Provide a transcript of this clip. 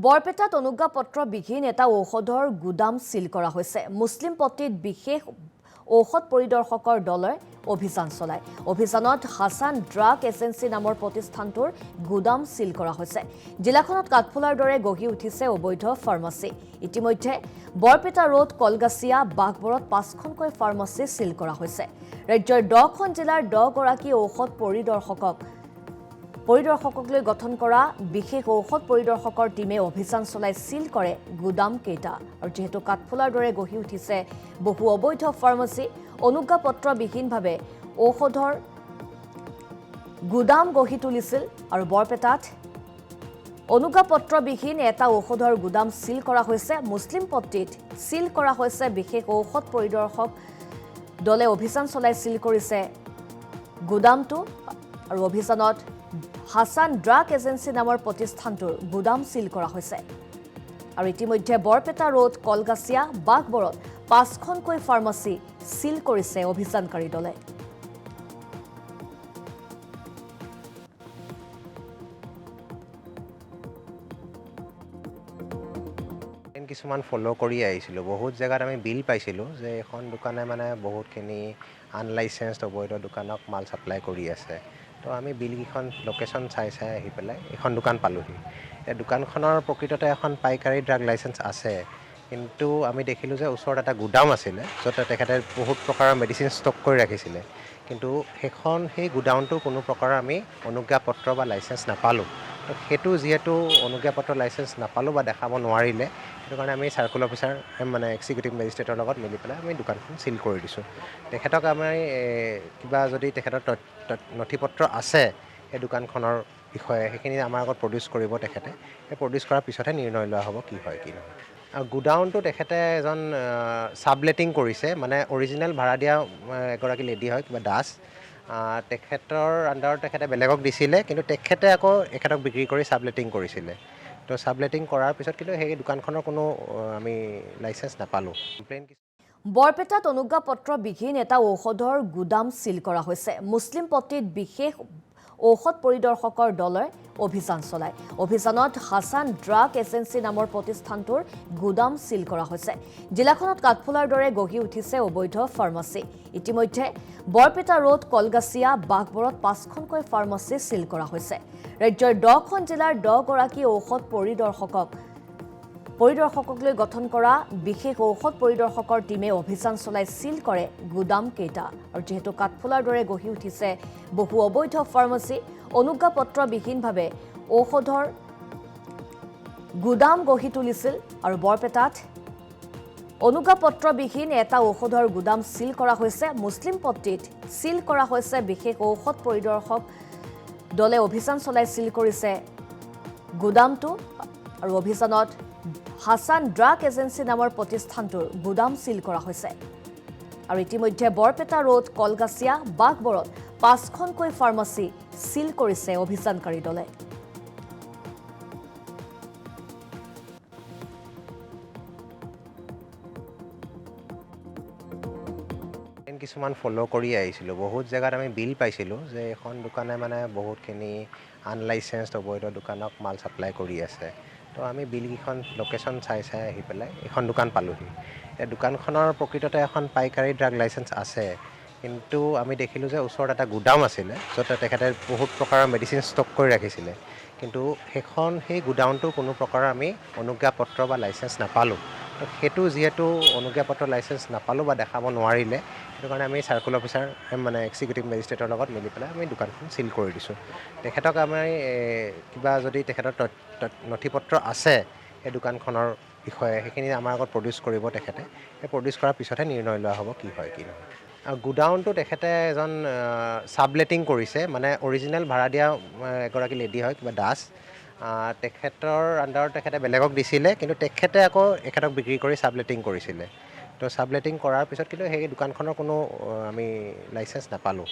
বৰপেটাত অনুজ্ঞাপত্ৰবিহীন এটা ঔষধৰ গুদাম সিল কৰা হৈছে। মুছলিম পট্টিত বিশেষ ঔষধ পৰিদৰ্শকৰ দলে অভিযান চলায়। অভিযানত হাছান ড্ৰাগ এজেন্সি নামৰ প্ৰতিষ্ঠানটোৰ গুদাম সিল কৰা হৈছে। জিলাখনত কাঠফুলাৰ দৰে গঢ়ি উঠিছে অবৈধ ফাৰ্মাচী। ইতিমধ্যে বৰপেটা ৰোড, কলগাছিয়া, বাঘবৰত 5খনকৈ ফাৰ্মাচী সিল কৰা হৈছে। ৰাজ্যৰ 10খন জিলাৰ 10 গৰাকী ঔষধ পৰিদৰ্শকক লৈ গঠন কৰা বিশেষ ঔষধ পৰিদৰ্শকৰ টিমে অভিযান চলাই সিল কৰে গুদাম কেইটা। আৰু যেহেতু কাঠফুলাৰ দৰে গঢ়ি উঠিছে বহু অবৈধ ফাৰ্মাচী, অনুজ্ঞাপত্ৰবিহীনভাৱে ঔষধৰ গুদাম গঢ়ি তুলিছিল। আৰু বৰপেটাত অনুজ্ঞাপত্ৰবিহীন এটা ঔষধৰ গুদাম সিল কৰা হৈছে। মুছলিম পট্টিত সিল কৰা হৈছে বিশেষ ঔষধ পৰিদৰ্শক দলে অভিযান চলাই সিল কৰিছে গুদামটো। আৰু অভিযানত হাছান ড্ৰাগ এজেন্সি নামৰ প্ৰতিষ্ঠানটোৰ গুদাম সিল কৰা হৈছে। আৰু ইতিমধ্যে বৰপেটা ৰোড, কলগাছিয়া, বাঘবৰত 5খনকৈ ফাৰ্মাচী সিল কৰিছে অভিযানকাৰী দলে। কিছুমান ফ'ল' কৰি আহিছিলোঁ। বহুত জেগাত আমি বিল পাইছিলোঁ যে এখন দোকানে বহুতখিনি আনলাইচেঞ্চড অবৈধ দোকানক মাল ছাপ্লাই কৰি আছে। তো আমি বিলকেইখন লোকেশ্যন চাই আহি পেলাই এখন দোকান পালোঁহি। এই দোকানখনৰ প্ৰকৃততে এখন পাইকাৰী ড্ৰাগ লাইচেঞ্চ আছে, কিন্তু আমি দেখিলোঁ যে ওচৰত এটা গুদাম আছিলে য'ত তেখেতে বহুত প্ৰকাৰৰ মেডিচিন ষ্টক কৰি ৰাখিছিলে। কিন্তু সেই গুদামটো কোনো প্ৰকাৰৰ আমি অনুজ্ঞাপত্ৰ বা লাইচেঞ্চ নাপালোঁ। তো সেইটো যিহেতু অনুজ্ঞাপত্ৰ লাইচেঞ্চ নাপালোঁ বা দেখাব নোৱাৰিলে, সেইটো কাৰণে আমি চাৰ্কুল অফিচাৰ এক্সিকিউটিভ মেজিষ্ট্ৰেটৰ লগত মিলি পেলাই আমি দোকানখন চিল কৰি দিছোঁ। তেখেতক আমি কিবা যদি তেখেতৰ নথিপত্ৰ আছে সেই দোকানখনৰ বিষয়ে, সেইখিনি আমাৰ আগত প্ৰডিউচ কৰিব তেখেতে। সেই প্ৰডিউচ কৰাৰ পিছতহে নিৰ্ণয় লোৱা হ'ব কি হয় কি নহয়। গুডাউনটো তেখেতে এজন ছাবলেটিং কৰিছে, অৰিজিনেল ভাড়া দিয়া এগৰাকী লেডি হয়, কিবা দাস। তেখেতৰ আণ্ডাৰত তেখেতে বেলেগক দিছিলে, কিন্তু তেখেতে আকৌ এখেতক বিক্ৰী কৰি ছাবলেটিং কৰিছিলে। তো ছাবলেটিং কৰাৰ পিছত কিন্তু সেই দোকানখনৰ কোনো আমি লাইচেঞ্চ নাপালোঁ। বৰপেটাত অনুজ্ঞাপত্ৰবিহীন এটা ঔষধৰ গুদাম সিল কৰা হৈছে। মুছলিম পট্টিত বিশেষ ঔষধ পৰিদৰ্শকৰ দলে অভিযান চলায়। অভিযানত হাছান ড্ৰাগ এজেন্সি নামৰ প্ৰতিষ্ঠানটোৰ গুদাম সিল কৰা হৈছে। জিলাখনত কাঠফুলাৰ দৰে গঢ়ি উঠিছে অবৈধ ফাৰ্মাচী। ইতিমধ্যে বৰপেটা ৰোড, কলগাছিয়া, বাঘবৰত 5খনকৈ ফাৰ্মাচী সিল কৰা হৈছে। ৰাজ্যৰ 10খন জিলাৰ 10 গৰাকী ঔষধ পৰিদৰ্শকক লৈ গঠন কৰা বিশেষ ঔষধ পৰিদৰ্শকৰ টিমে অভিযান চলাই সিল কৰে গুদাম কেইটা। আৰু যেহেতু কাঠফুলাৰ দৰে গঢ়ি উঠিছে বহু অবৈধ ফাৰ্মাচী, অনুজ্ঞাপত্ৰবিহীনভাৱে ঔষধৰ গুদাম গঢ়ি তুলিছিল। আৰু বৰপেটাত অনুজ্ঞাপত্ৰবিহীন এটা ঔষধৰ গুদাম সিল কৰা হৈছে। মুছলিম পট্টিত সিল কৰা হৈছে বিশেষ ঔষধ পৰিদৰ্শক দলে অভিযান চলাই সিল কৰিছে গুদামটো। আৰু অভিযানত হাছান ড্ৰাগ এজেন্সি নামৰ প্ৰতিষ্ঠানটোৰ গুদাম সিল কৰা হৈছে। আৰু ইতিমধ্যে বৰপেটা ৰোড, কলগাছিয়া, বাঘবৰত 5খনকৈ ফাৰ্মাচী সিল কৰিছে অভিযানকাৰী দলে। কিছুমান ফ'ল' কৰি আহিছিলোঁ। বহুত জেগাত আমি বিল পাইছিলোঁ যে এখন দোকানে বহুতখিনি আনলাইচেঞ্চড অবৈধ দোকানক মাল ছাপ্লাই কৰি আছে। তো আমি বিলকেইখন লোকেশ্যন চাই আহি পেলাই এখন দোকান পালোঁহি। এই দোকানখনৰ প্ৰকৃততে এখন পাইকাৰী ড্ৰাগ লাইচেঞ্চ আছে, কিন্তু আমি দেখিলোঁ যে ওচৰত এটা গুদাম আছিলে য'ত তেখেতে বহুত প্ৰকাৰৰ মেডিচিন ষ্টক কৰি ৰাখিছিলে। কিন্তু সেই গুদামটো কোনো প্ৰকাৰৰ আমি অনুজ্ঞাপত্ৰ বা লাইচেঞ্চ নাপালোঁ। তো সেইটো যিহেতু অনুজ্ঞাপত্ৰ লাইচেঞ্চ নাপালোঁ বা দেখাব নোৱাৰিলে, সেইটো কাৰণে আমি চাৰ্কুল অফিচাৰ এক্সিকিউটিভ মেজিষ্ট্ৰেটৰ লগত মিলি পেলাই আমি দোকানখন চিল কৰি দিছোঁ। তেখেতক আমি কিবা যদি তেখেতৰ নথিপত্ৰ আছে সেই দোকানখনৰ বিষয়ে, সেইখিনি আমাৰ আগত প্ৰডিউচ কৰিব তেখেতে। সেই প্ৰডিউচ কৰাৰ পিছতহে নিৰ্ণয় লোৱা হ'ব কি হয় কি নহয়। গুডাউনটো তেখেতে এজন ছাবলেটিং কৰিছে, অৰিজিনেল ভাড়া দিয়া এগৰাকী লেডি হয়, কিবা দাস। তেখেতৰ আণ্ডাৰত তেখেতে বেলেগক দিছিলে, কিন্তু তেখেতে আকৌ এখেতক বিক্ৰী কৰি ছাবলেটিং কৰিছিলে। তো ছাবলেটিং কৰাৰ পিছত কিন্তু সেই দোকানখনৰ কোনো আমি লাইচেঞ্চ নাপালোঁ।